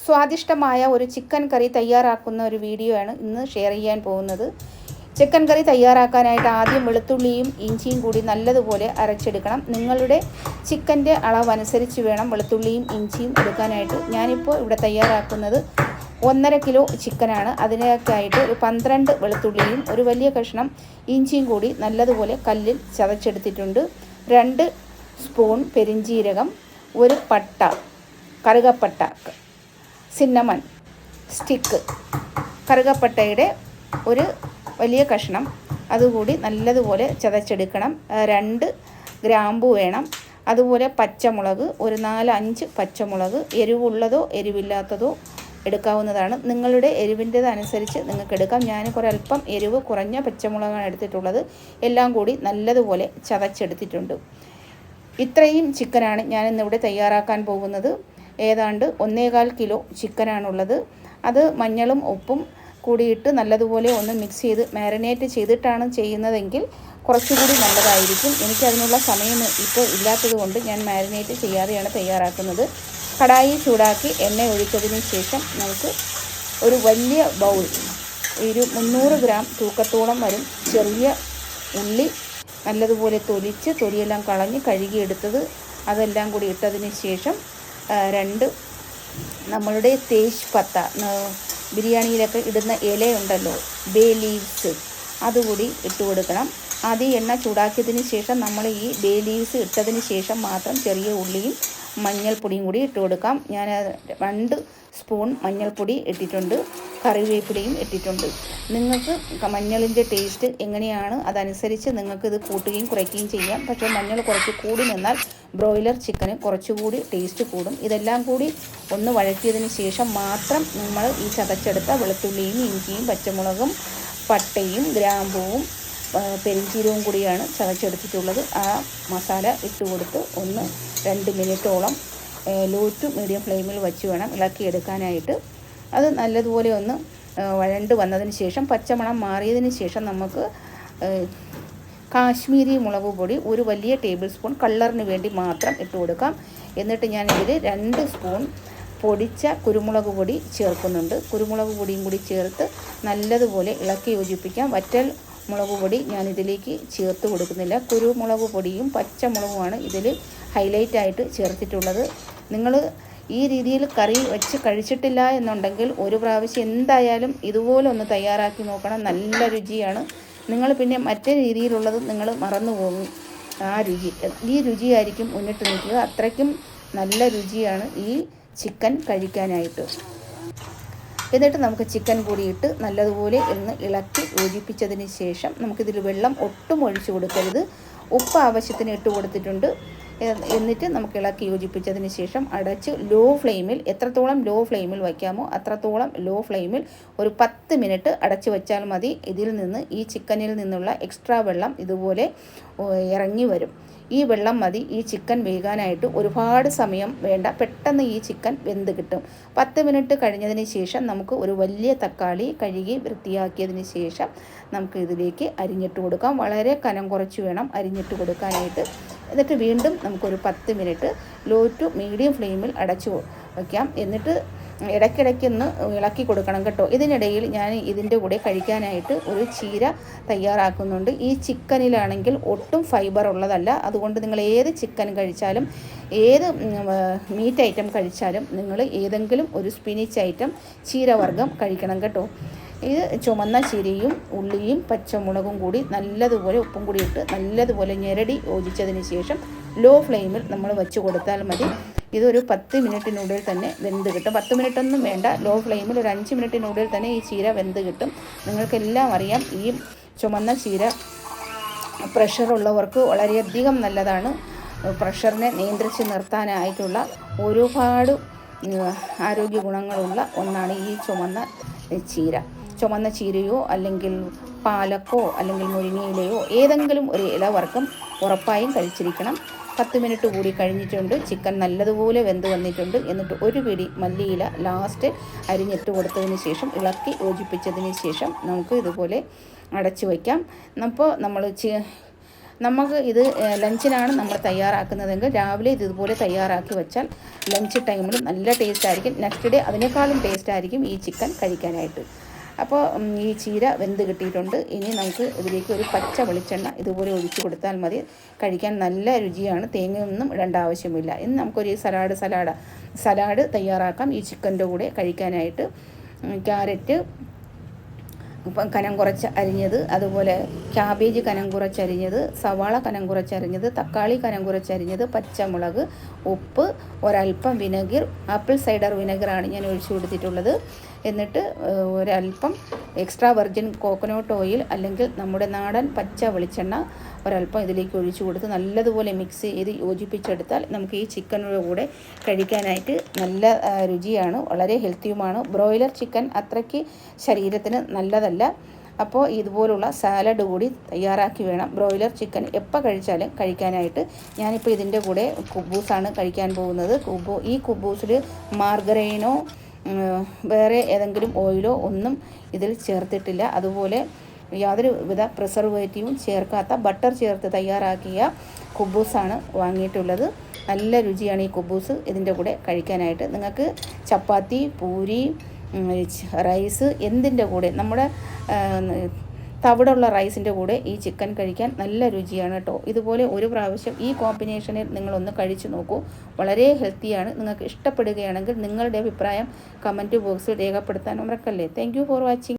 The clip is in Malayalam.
സ്വാദിഷ്ടമായ ഒരു ചിക്കൻ കറി തയ്യാറാക്കുന്ന ഒരു വീഡിയോ ആണ് ഇന്ന് ഷെയർ ചെയ്യാൻ പോകുന്നത്. ചിക്കൻ കറി തയ്യാറാക്കാനായിട്ട് ആദ്യം വെളുത്തുള്ളിയും ഇഞ്ചിയും കൂടി നല്ലതുപോലെ അരച്ചെടുക്കണം. നിങ്ങളുടെ ചിക്കൻ്റെ അളവനുസരിച്ച് വേണം വെളുത്തുള്ളിയും ഇഞ്ചിയും എടുക്കാനായിട്ട്. ഞാനിപ്പോൾ ഇവിടെ തയ്യാറാക്കുന്നത് 1.5 കിലോ ചിക്കനാണ്. അതിനൊക്കെയായിട്ട് ഒരു 12 വെളുത്തുള്ളിയും ഒരു വലിയ കഷ്ണം ഇഞ്ചിയും കൂടി നല്ലതുപോലെ കല്ലിൽ ചതച്ചെടുത്തിട്ടുണ്ട്. 2 സ്പൂൺ പെരിഞ്ജീരകം, ഒരു പട്ട, കറുകപ്പട്ട, സിന്നമൺ സ്റ്റിക്ക്, കറുകപ്പട്ടയുടെ ഒരു വലിയ കഷ്ണം അതുകൂടി നല്ലതുപോലെ ചതച്ചെടുക്കണം. 2 ഗ്രാമ്പു വേണം. അതുപോലെ പച്ചമുളക് ഒരു 4-5 പച്ചമുളക്, എരിവുള്ളതോ എരിവില്ലാത്തതോ എടുക്കാവുന്നതാണ്. നിങ്ങളുടെ എരിവിൻ്റെതനുസരിച്ച് നിങ്ങൾക്ക് എടുക്കാം. ഞാൻ ഒരല്പം എരിവ് കുറഞ്ഞ പച്ചമുളകാണ് എടുത്തിട്ടുള്ളത്. എല്ലാം കൂടി നല്ലതുപോലെ ചതച്ചെടുത്തിട്ടുണ്ട്. ഇത്രയും ചിക്കനാണ് ഞാനിന്നിവിടെ തയ്യാറാക്കാൻ പോകുന്നത്. ഏതാണ്ട് 1.25 കിലോ ചിക്കനാണുള്ളത്. അത് മഞ്ഞളും ഉപ്പും കൂടിയിട്ട് നല്ലതുപോലെ ഒന്ന് മിക്സ് ചെയ്ത് മാരിനേറ്റ് ചെയ്തിട്ടാണ് ചെയ്യുന്നതെങ്കിൽ കുറച്ചുകൂടി നല്ലതായിരിക്കും. എനിക്കതിനുള്ള സമയം ഇപ്പോൾ ഇല്ലാത്തത് കൊണ്ട് ഞാൻ മാരിനേറ്റ് ചെയ്യാതെയാണ് തയ്യാറാക്കുന്നത്. കടായി ചൂടാക്കി എണ്ണ ഒഴിച്ചതിന് ശേഷം നമുക്ക് ഒരു വലിയ ബൗൾ, ഒരു 300 ഗ്രാം തൂക്കത്തോളം വരും ചെറിയ ഉള്ളി നല്ലതുപോലെ തൊലിച്ച് തൊലിയെല്ലാം കളഞ്ഞ് കഴുകിയെടുത്തത് അതെല്ലാം കൂടി ഇട്ടതിന് ശേഷം 2 നമ്മളുടെ തേജ് പത്ത, ബിരിയാണിയിലൊക്കെ ഇടുന്ന ഇലയുണ്ടല്ലോ, ബേ ലീവ്സ്, അതുകൂടി ഇട്ട് കൊടുക്കണം. ആദ്യം എണ്ണ ചൂടാക്കിയതിന് ശേഷം നമ്മൾ ഈ ബേ ലീവ്സ് ഇട്ടതിന് ശേഷം മാത്രം ചെറിയ ഉള്ളിയും മഞ്ഞൾപ്പൊടിയും കൂടി ഇട്ട് കൊടുക്കാം. ഞാൻ 2 സ്പൂൺ മഞ്ഞൾപ്പൊടി ഇട്ടിട്ടുണ്ട്, കറിവേപ്പിലയും ഇട്ടിട്ടുണ്ട്. നിങ്ങൾക്ക് മഞ്ഞളിൻ്റെ ടേസ്റ്റ് എങ്ങനെയാണ് അതനുസരിച്ച് നിങ്ങൾക്കിത് കൂട്ടുകയും കുറയ്ക്കുകയും ചെയ്യാം. പക്ഷേ മഞ്ഞൾ കുറച്ച് കൂടി നിന്നാൽ ബ്രോയിലർ ചിക്കന് കുറച്ചുകൂടി ടേസ്റ്റ് കൂടും. ഇതെല്ലാം കൂടി ഒന്ന് വഴറ്റിയതിന് ശേഷം മാത്രം നമ്മൾ ഈ ചതച്ചെടുത്ത വെളുത്തുള്ളിയും ഇഞ്ചിയും പച്ചമുളകും പട്ടയും ഗ്രാമ്പൂവും പെരിഞ്ജീരകവും കൂടിയാണ് ചതച്ചെടുത്തിട്ടുള്ളത്. ആ മസാല ഇട്ട് കൊടുത്ത് 1-2 മിനിറ്റോളം ലോ ടു മീഡിയം ഫ്ലെയിമിൽ വെച്ച് വേണം ഇളക്കിയെടുക്കാനായിട്ട്. അത് നല്ലതുപോലെ ഒന്ന് വഴണ്ട് വന്നതിന് ശേഷം പച്ചമണം മാറിയതിന് ശേഷം നമുക്ക് കാശ്മീരി മുളക് പൊടി ഒരു വലിയ ടേബിൾ സ്പൂൺ കളറിന് വേണ്ടി മാത്രം ഇട്ട് കൊടുക്കാം. എന്നിട്ട് ഞാനിതിൽ 2 സ്പൂൺ പൊടിച്ച കുരുമുളക് പൊടി ചേർക്കുന്നുണ്ട്. കുരുമുളക് പൊടിയും കൂടി ചേർത്ത് നല്ലതുപോലെ ഇളക്കി യോജിപ്പിക്കാം. വറ്റൽ മുളക് പൊടി ഞാനിതിലേക്ക് ചേർത്ത് കൊടുക്കുന്നില്ല. കുരുമുളക് പൊടിയും പച്ചമുളകുമാണ് ഇതിൽ ഹൈലൈറ്റായിട്ട് ചേർത്തിട്ടുള്ളത്. നിങ്ങൾ ഈ രീതിയിൽ കറി വെച്ച് കഴിച്ചിട്ടില്ല എന്നുണ്ടെങ്കിൽ ഒരു പ്രാവശ്യം എന്തായാലും ഇതുപോലെ ഒന്ന് തയ്യാറാക്കി നോക്കണം. നല്ല രുചിയാണ്. നിങ്ങൾ പിന്നെ മറ്റേ രീതിയിലുള്ളത് നിങ്ങൾ മറന്നു പോകും. ആ രുചി, ഈ രുചിയായിരിക്കും മുന്നിട്ട് നിൽക്കുക. അത്രയ്ക്കും നല്ല രുചിയാണ് ഈ ചിക്കൻ കഴിക്കാനായിട്ട്. എന്നിട്ട് നമുക്ക് ചിക്കൻ കൂടിയിട്ട് നല്ലതുപോലെ ഒന്ന് ഇളക്കി യോജിപ്പിച്ചതിന് ശേഷം നമുക്കിതിൽ വെള്ളം ഒട്ടും ഒഴിച്ചു കൊടുക്കരുത്. ഉപ്പ് ആവശ്യത്തിന് ഇട്ട് കൊടുത്തിട്ടുണ്ട്. എന്നിട്ട് നമുക്ക് ഇളക്കി യോജിപ്പിച്ചതിന് ശേഷം അടച്ച് ലോ ഫ്ലെയിമിൽ, എത്രത്തോളം ലോ ഫ്ലെയിമിൽ വയ്ക്കാമോ അത്രത്തോളം ലോ ഫ്ലെയിമിൽ ഒരു 10 മിനിറ്റ് അടച്ച് വെച്ചാൽ മതി. ഇതിൽ നിന്ന് ഈ ചിക്കനിൽ നിന്നുള്ള എക്സ്ട്രാ വെള്ളം ഇതുപോലെ ഇറങ്ങി വരും. ഈ വെള്ളം മതി ഈ ചിക്കൻ വേകാനായിട്ട്. ഒരുപാട് സമയം വേണ്ട, പെട്ടെന്ന് ഈ ചിക്കൻ വെന്ത് കിട്ടും. 10 മിനിറ്റ് കഴിഞ്ഞതിന് ശേഷം നമുക്ക് ഒരു വലിയ തക്കാളി കഴുകി വൃത്തിയാക്കിയതിന് ശേഷം നമുക്ക് ഇതിലേക്ക് അരിഞ്ഞിട്ട് കൊടുക്കാം. വളരെ കനം കുറച്ച് വേണം അരിഞ്ഞിട്ട് കൊടുക്കാനായിട്ട്. എന്നിട്ട് വീണ്ടും നമുക്കൊരു 10 മിനിറ്റ് ലോ ടു മീഡിയം ഫ്ലെയിമിൽ അടച്ചു വയ്ക്കാം. എന്നിട്ട് ഇടയ്ക്കിടയ്ക്കൊന്ന് ഇളക്കി കൊടുക്കണം കേട്ടോ. ഇതിനിടയിൽ ഞാൻ ഇതിൻ്റെ കൂടെ കഴിക്കാനായിട്ട് ഒരു ചീര തയ്യാറാക്കുന്നുണ്ട്. ഈ ചിക്കനിലാണെങ്കിൽ ഒട്ടും ഫൈബർ ഉള്ളതല്ല. അതുകൊണ്ട് നിങ്ങൾ ഏത് ചിക്കൻ കഴിച്ചാലും ഏത് മീറ്റ് ഐറ്റം കഴിച്ചാലും നിങ്ങൾ ഏതെങ്കിലും ഒരു സ്പിനിച്ച് ഐറ്റം ചീരവർഗ്ഗം കഴിക്കണം കേട്ടോ. ഇത് ചുമന്ന ചീരയും ഉള്ളിയും പച്ചമുളകും കൂടി നല്ലതുപോലെ ഉപ്പും കൂടി ഇട്ട് നല്ലതുപോലെ ഞെരടി യോജിച്ചതിന് ശേഷം ലോ ഫ്ലെയിമിൽ നമ്മൾ വെച്ച് കൊടുത്താൽ മതി. ഇതൊരു 10 മിനിറ്റിനുള്ളിൽ തന്നെ വെന്ത് കിട്ടും. 10 മിനിറ്റൊന്നും വേണ്ട, ലോ ഫ്ലെയിമിൽ ഒരു 5 മിനിറ്റിനുള്ളിൽ തന്നെ ഈ ചീര വെന്ത് കിട്ടും. നിങ്ങൾക്കെല്ലാം അറിയാം ഈ ചുമന്ന ചീര പ്രഷറുള്ളവർക്ക് വളരെയധികം നല്ലതാണ്. പ്രഷറിനെ നിയന്ത്രിച്ച് നിർത്താനായിട്ടുള്ള ഒരുപാട് ആരോഗ്യ ഗുണങ്ങളുള്ള ഒന്നാണ് ഈ ചുമന്ന ചീര. ചുമന്ന ചീരയോ അല്ലെങ്കിൽ പാലക്കോ അല്ലെങ്കിൽ മുരിങ്ങയിലയോ ഏതെങ്കിലും ഒരു ഇലവർഗ്ഗം ഉറപ്പായും കഴിച്ചിരിക്കണം. 10 മിനിറ്റ് കൂടി കഴിഞ്ഞിട്ടുണ്ട്. ചിക്കൻ നല്ലതുപോലെ വെന്ത് വന്നിട്ടുണ്ട്. എന്നിട്ട് ഒരു പിടി മല്ലിയില ലാസ്റ്റ് അരിഞ്ഞിട്ട് കൊടുത്തതിന് ശേഷം ഇളക്കി യോജിപ്പിച്ചതിന് ശേഷം നമുക്ക് ഇതുപോലെ അടച്ചു വയ്ക്കാം. അപ്പോൾ നമ്മൾ നമുക്ക് ഇത് ലഞ്ചിനാണ് നമ്മൾ തയ്യാറാക്കുന്നതെങ്കിൽ രാവിലെ ഇതുപോലെ തയ്യാറാക്കി വെച്ചാൽ ലഞ്ച് ടൈമിൽ നല്ല ടേസ്റ്റ് ആയിരിക്കും. നെക്സ്റ്റ് ഡേ അതിനേക്കാളും ടേസ്റ്റ് ആയിരിക്കും ഈ ചിക്കൻ കഴിക്കാനായിട്ട്. അപ്പോൾ ഈ ചീര വെന്ത് കിട്ടിയിട്ടുണ്ട്. ഇനി നമുക്ക് ഇതിലേക്ക് ഒരു പച്ച വെളിച്ചെണ്ണ ഇതുപോലെ ഒഴിച്ച് കൊടുത്താൽ മതി. കഴിക്കാൻ നല്ല രുചിയാണ്. തേങ്ങയൊന്നും ഇടേണ്ട ആവശ്യമില്ല. ഇനി നമുക്കൊരു സലാഡ് തയ്യാറാക്കാം ഈ ചിക്കൻ്റെ കൂടെ കഴിക്കാനായിട്ട്. ക്യാരറ്റ് കനം കുറച്ച് അരിഞ്ഞത്, അതുപോലെ ക്യാബേജ് കനം കുറച്ചരിഞ്ഞത്, സവാള കനം കുറച്ചരിഞ്ഞത്, തക്കാളി കനം കുറച്ചരിഞ്ഞത്, പച്ചമുളക്, ഉപ്പ്, ഒരൽപ്പം വിനെഗർ, ആപ്പിൾ സൈഡർ വിനെഗറാണ് ഞാൻ ഒഴിച്ചു കൊടുത്തിട്ടുള്ളത്. എന്നിട്ട് ഒരൽപ്പം എക്സ്ട്രാ വെർജിൻ കോക്കനട്ട് ഓയിൽ അല്ലെങ്കിൽ നമ്മുടെ നാടൻ പച്ച വെളിച്ചെണ്ണ ഒരൽപ്പം ഇതിലേക്ക് ഒഴിച്ചു കൊടുത്ത് നല്ലതുപോലെ മിക്സ് ചെയ്ത് യോജിപ്പിച്ചെടുത്താൽ നമുക്ക് ഈ ചിക്കനോട് കൂടെ കഴിക്കാനായിട്ട് നല്ല രുചിയാണ്. വളരെ ഹെൽത്തിയുമാണ്. ബ്രോയിലർ ചിക്കൻ അത്രയ്ക്ക് ശരീരത്തിന് നല്ലതല്ല. അപ്പോൾ ഇതുപോലുള്ള സാലഡ് കൂടി തയ്യാറാക്കി വേണം ബ്രോയിലർ ചിക്കൻ എപ്പോൾ കഴിച്ചാലും കഴിക്കാനായിട്ട്. ഞാനിപ്പോൾ ഇതിൻ്റെ കൂടെ കുബൂസാണ് കഴിക്കാൻ പോകുന്നത്. ഈ കുബൂസിൽ മാർഗറൈനോ വേറെ ഏതെങ്കിലും ഓയിലോ ഒന്നും ഇതിൽ ചേർത്തിട്ടില്ല. അതുപോലെ യാതൊരു വിധ പ്രിസർവേറ്റീവും ചേർക്കാത്ത ബട്ടർ ചേർത്ത് തയ്യാറാക്കിയ കുബൂസാണ് വാങ്ങിയിട്ടുള്ളത്. നല്ല രുചിയാണ് ഈ കുബൂസ് ഇതിൻ്റെ കൂടെ കഴിക്കാനായിട്ട്. നിങ്ങൾക്ക് ചപ്പാത്തി, പൂരി, റൈസ് എന്തിൻ്റെ കൂടെ, നമ്മുടെ തവിടുള്ള റൈസിൻ്റെ കൂടെ ഈ ചിക്കൻ കഴിക്കാൻ നല്ല രുചിയാണ് കേട്ടോ. ഇതുപോലെ ഒരു പ്രാവശ്യം ഈ കോമ്പിനേഷനിൽ നിങ്ങളൊന്ന് കഴിച്ചു നോക്കൂ. വളരെ ഹെൽത്തിയാണ്. നിങ്ങൾക്ക് ഇഷ്ടപ്പെടുകയാണെങ്കിൽ നിങ്ങളുടെ അഭിപ്രായം കമൻറ്റ് ബോക്സിൽ രേഖപ്പെടുത്താൻ മറക്കല്ലേ. Thank you for watching.